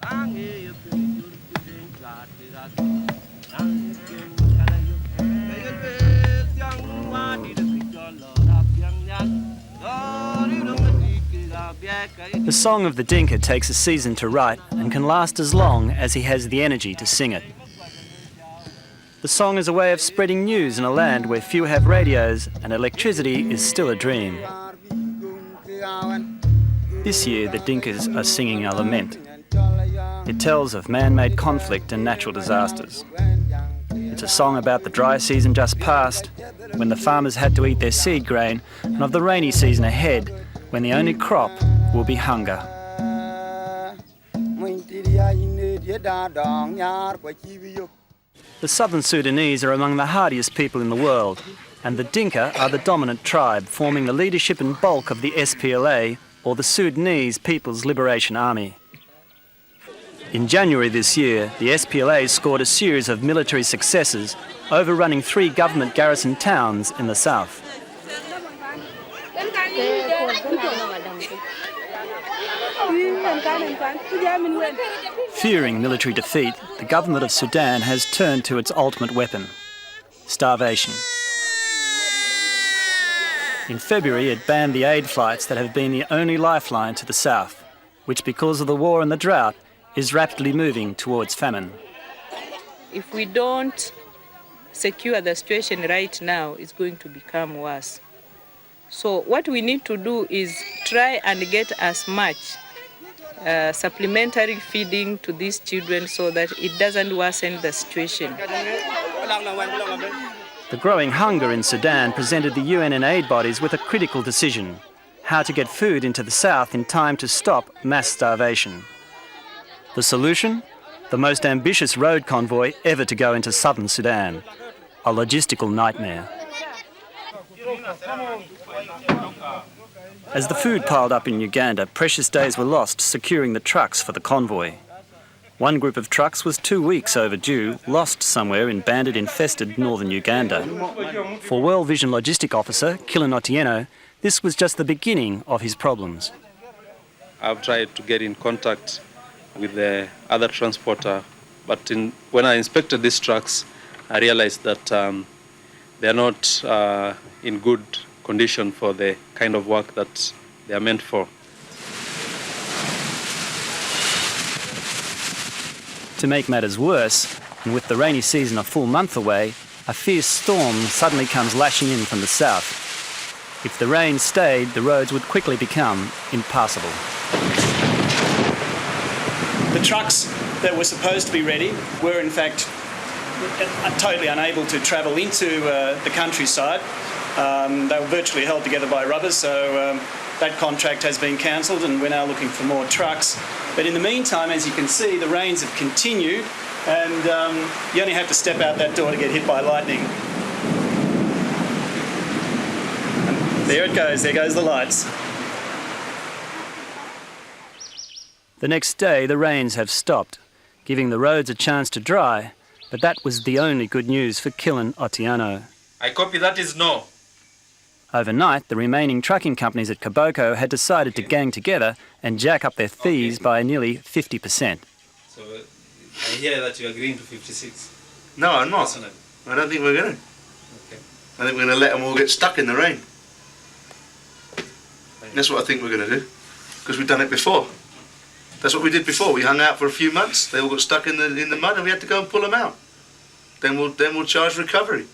The song of the Dinka takes a season to write and can last as long as he has the energy to sing it. The song is a way of spreading news in a land where few have radios and electricity is still a dream. This year, the Dinkas are singing a lament. It tells of man-made conflict and natural disasters. It's a song about the dry season just past, when the farmers had to eat their seed grain, and of the rainy season ahead, when the only crop will be hunger. The southern Sudanese are among the hardiest people in the world, and the Dinka are the dominant tribe, forming the leadership and bulk of the SPLA, or the Sudanese People's Liberation Army. In January this year, the SPLA scored a series of military successes, overrunning 3 government garrison towns in the south. Fearing military defeat, the government of Sudan has turned to its ultimate weapon, starvation. In February, it banned the aid flights that have been the only lifeline to the south, which, because of the war and the drought, is rapidly moving towards famine. If we don't secure the situation right now, it's going to become worse. So what we need to do is try and get as much supplementary feeding to these children so that it doesn't worsen the situation. The growing hunger in Sudan presented the UN and aid bodies with a critical decision: how to get food into the south in time to stop mass starvation. The solution? The most ambitious road convoy ever to go into southern Sudan. A logistical nightmare. As the food piled up in Uganda, precious days were lost securing the trucks for the convoy. One group of trucks was 2 weeks overdue, lost somewhere in bandit-infested northern Uganda. For World Vision Logistic Officer Christian SPLA, this was just the beginning of his problems. I've tried to get in contact with the other transporter, but when I inspected these trucks, I realized that they're not in good condition for the kind of work that they are meant for. To make matters worse, and with the rainy season a full month away, a fierce storm suddenly comes lashing in from the south. If the rain stayed, the roads would quickly become impassable. The trucks that were supposed to be ready were in fact totally unable to travel into the countryside. They were virtually held together by rubbers, so that contract has been cancelled and we're now looking for more trucks. But in the meantime, as you can see, the rains have continued and you only have to step out that door to get hit by lightning. And there it goes, there goes the lights. The next day, the rains have stopped, giving the roads a chance to dry, but that was the only good news for Christian SPLA. I copy, that is no. Overnight, the remaining trucking companies at Koboko had decided to gang together and jack up their fees by nearly 50%. So I hear that you're agreeing to 56. No, I'm not. I don't think we're going to. Okay. I think we're going to let them all get stuck in the rain. That's what I think we're going to do, because we've done it before. That's what we did before. We hung out for a few months. They all got stuck in the mud, and we had to go and pull them out. Then we'll charge recovery.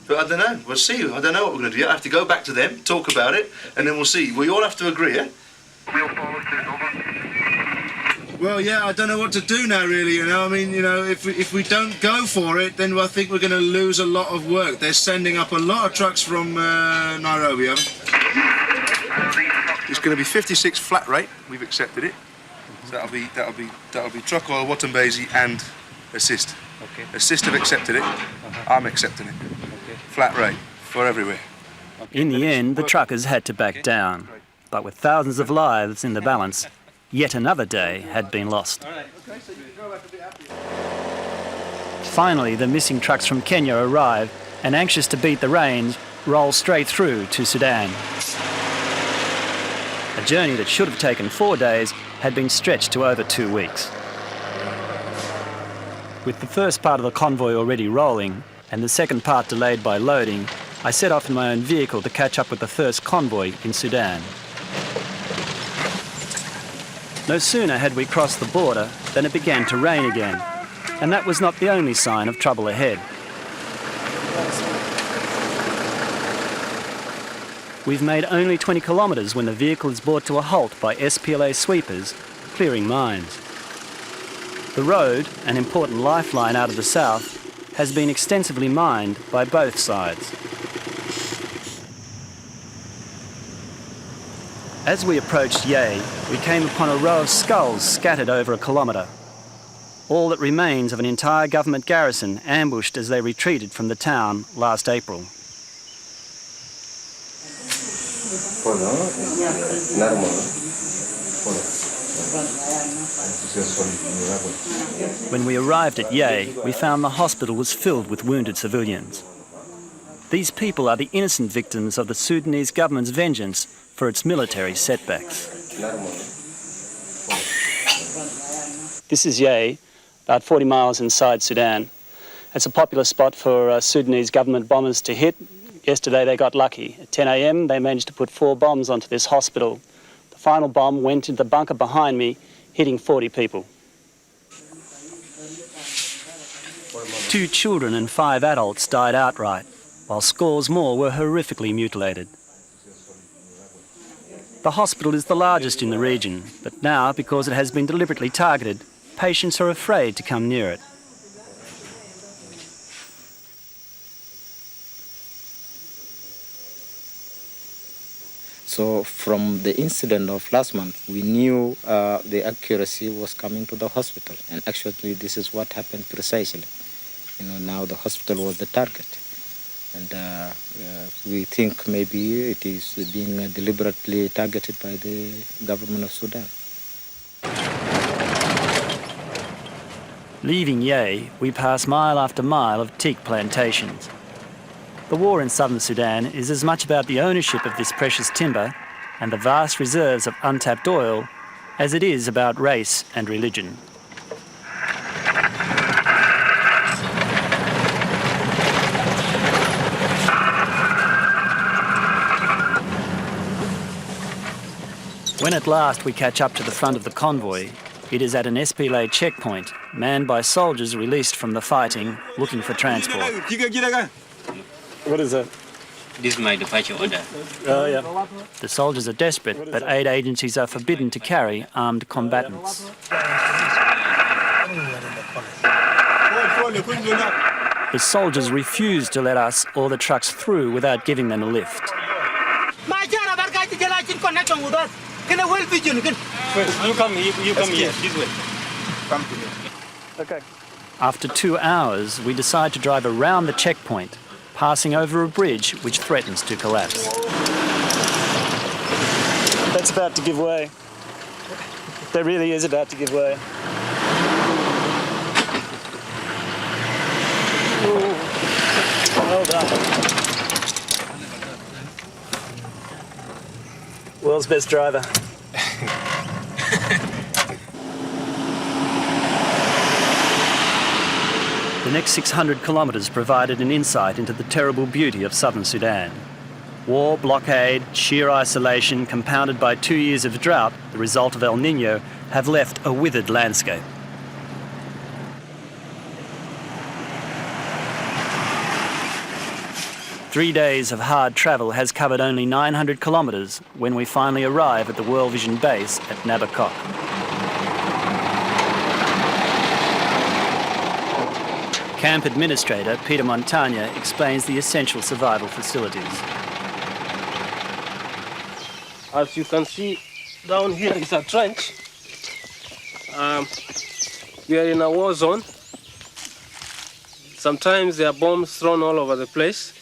But I don't know. We'll see. I don't know what we're going to do. I have to go back to them, talk about it, and then we'll see. We all have to agree, eh? Well, yeah, I don't know what to do now, really. You know, I mean, you know, if we don't go for it, then I think we're going to lose a lot of work. They're sending up a lot of trucks from Nairobi. It's going to be 56 flat rate. We've accepted it. So that'll be truck oil, Watambesi, and assist. Okay. Assist have accepted it. I'm accepting it. Okay. Flat rate for everywhere. In the end, the truckers had to back down. But with thousands of lives in the balance, yet another day had been lost. Finally, the missing trucks from Kenya arrive and, anxious to beat the rains, roll straight through to Sudan. A journey that should have taken 4 days had been stretched to over 2 weeks. With the first part of the convoy already rolling and the second part delayed by loading, I set off in my own vehicle to catch up with the first convoy in Sudan. No sooner had we crossed the border than it began to rain again, and that was not the only sign of trouble ahead. We've made only 20 kilometres when the vehicle is brought to a halt by SPLA sweepers clearing mines. The road, an important lifeline out of the south, has been extensively mined by both sides. As we approached Ye, we came upon a row of skulls scattered over a kilometre. All that remains of an entire government garrison ambushed as they retreated from the town last April. When we arrived at Ye, we found the hospital was filled with wounded civilians. These people are the innocent victims of the Sudanese government's vengeance for its military setbacks. This is Ye, about 40 miles inside Sudan. It's a popular spot for Sudanese government bombers to hit. Yesterday they got lucky. At 10 a.m. they managed to put 4 bombs onto this hospital. The final bomb went into the bunker behind me, hitting 40 people. 2 children and 5 adults died outright, while scores more were horrifically mutilated. The hospital is the largest in the region, but now, because it has been deliberately targeted, patients are afraid to come near it. So from the incident of last month, we knew the accuracy was coming to the hospital. And actually, this is what happened precisely. Now the hospital was the target. And we think maybe it is being deliberately targeted by the government of Sudan. Leaving Ye, we pass mile after mile of teak plantations. The war in southern Sudan is as much about the ownership of this precious timber and the vast reserves of untapped oil as it is about race and religion. When at last we catch up to the front of the convoy, it is at an SPLA checkpoint, manned by soldiers released from the fighting, looking for transport. What is that? This is my departure order. Oh, yeah. The soldiers are desperate, but aid agencies are forbidden to carry armed combatants. The soldiers refuse to let us or the trucks through without giving them a lift. You come here, this way. Come to me. Okay. After 2 hours, we decide to drive around the checkpoint, passing over a bridge which threatens to collapse. That's about to give way. That really is about to give way. Ooh. Well done. World's best driver. The next 600 kilometres provided an insight into the terrible beauty of southern Sudan. War, blockade, sheer isolation, compounded by 2 years of drought, the result of El Niño, have left a withered landscape. Three days of hard travel has covered only 900 kilometres when we finally arrive at the World Vision base at Nabokok. Camp Administrator Peter Montanya explains the essential survival facilities. As you can see, down here is a trench. We are in a war zone. Sometimes there are bombs thrown all over the place.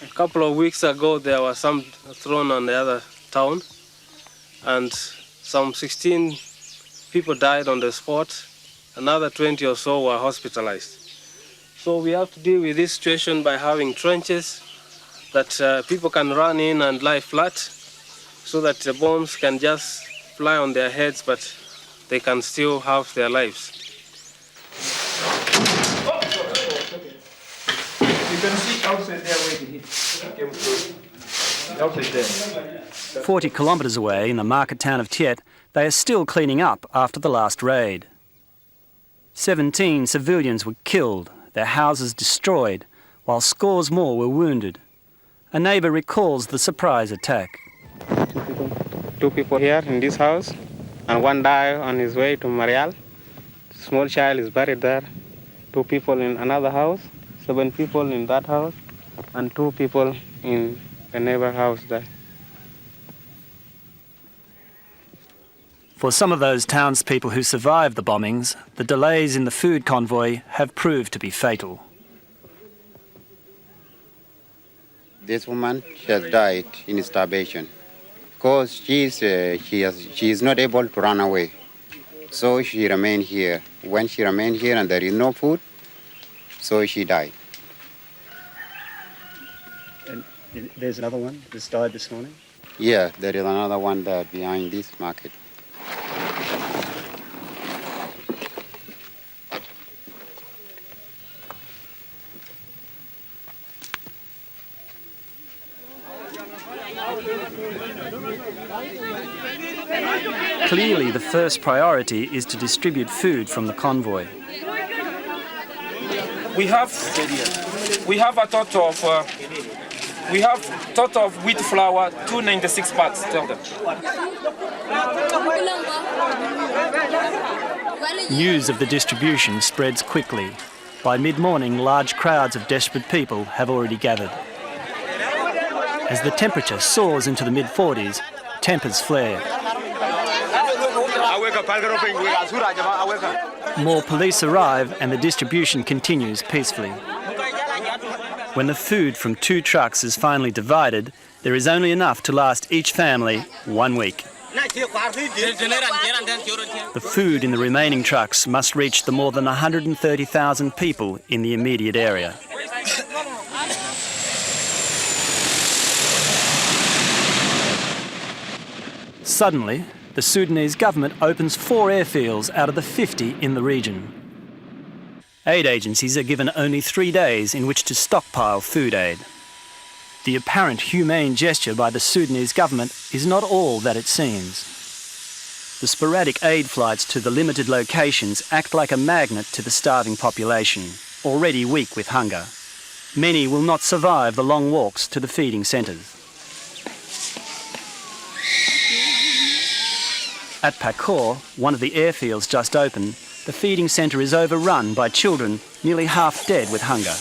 A couple of weeks ago, there were some thrown on the other town, and some 16 people died on the spot. Another 20 or so were hospitalized. So we have to deal with this situation by having trenches that people can run in and lie flat. so that the bombs can just fly on their heads, but they can still have their lives. You can see outside there where the hit came through. Outside there. 40 kilometres away in the market town of Thiet, they are still cleaning up after the last raid. 17 civilians were killed, their houses destroyed, while scores more were wounded. A neighbour recalls the surprise attack. Two people here in this house, and one died on his way to Marial. Small child is buried there. 2 people in another house, 7 people in that house, and 2 people in the neighbor house there. For some of those townspeople who survived the bombings, the delays in the food convoy have proved to be fatal. This woman, she has died in starvation because she is not able to run away. So she remained here. When she remained here and there is no food, so she died. And there's another one that's died this morning? Yeah, there is another one there behind this market. Clearly, the first priority is to distribute food from the convoy. We have a total of wheat flour, 296 bags. Tell them. News of the distribution spreads quickly. By mid-morning, large crowds of desperate people have already gathered. As the temperature soars into the mid-40s, tempers flare. More police arrive and the distribution continues peacefully. When the food from 2 trucks is finally divided, there is only enough to last each family 1 week. The food in the remaining trucks must reach the more than 130,000 people in the immediate area. Suddenly, the Sudanese government opens 4 airfields out of the 50 in the region. Aid agencies are given only 3 days in which to stockpile food aid. The apparent humane gesture by the Sudanese government is not all that it seems. The sporadic aid flights to the limited locations act like a magnet to the starving population, already weak with hunger. Many will not survive the long walks to the feeding centres. At Akol, one of the airfields just opened, the feeding centre is overrun by children nearly half dead with hunger.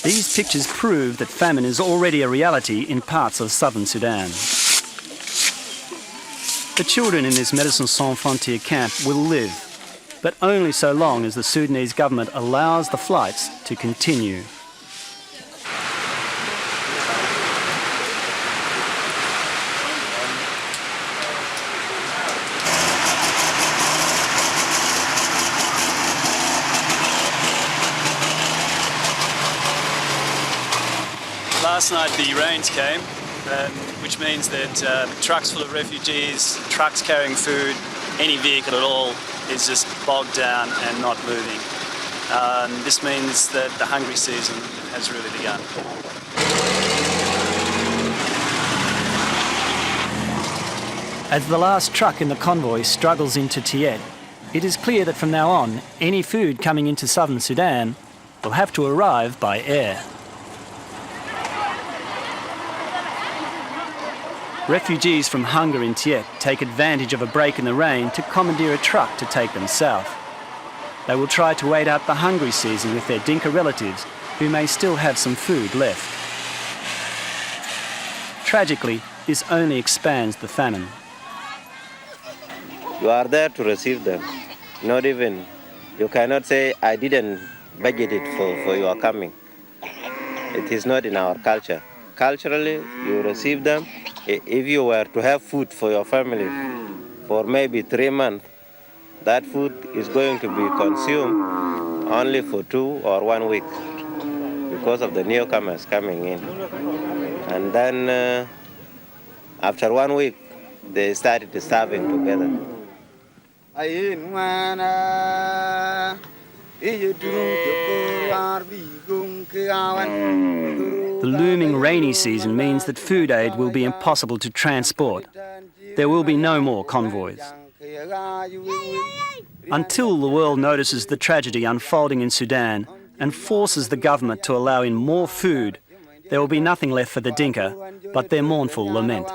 These pictures prove that famine is already a reality in parts of southern Sudan. The children in this Médecins Sans Frontières camp will live, but only so long as the Sudanese government allows the flights to continue. Last night the rains came, which means that trucks full of refugees, trucks carrying food, any vehicle at all is just bogged down and not moving. This means that the hungry season has really begun. As the last truck in the convoy struggles into Thiet, it is clear that from now on, any food coming into southern Sudan will have to arrive by air. Refugees from hunger in Thiet take advantage of a break in the rain to commandeer a truck to take them south. They will try to wait out the hungry season with their Dinka relatives who may still have some food left. Tragically, this only expands the famine. You are there to receive them. Not even, you cannot say, I didn't budget it for your coming. It is not in our culture. Culturally, you receive them. If you were to have food for your family for maybe 3 months, that food is going to be consumed only for 2 or 1 week. because of the newcomers coming in. And then after 1 week, they started starving together. The looming rainy season means that food aid will be impossible to transport. There will be no more convoys. Until the world notices the tragedy unfolding in Sudan and forces the government to allow in more food, there will be nothing left for the Dinka but their mournful lament.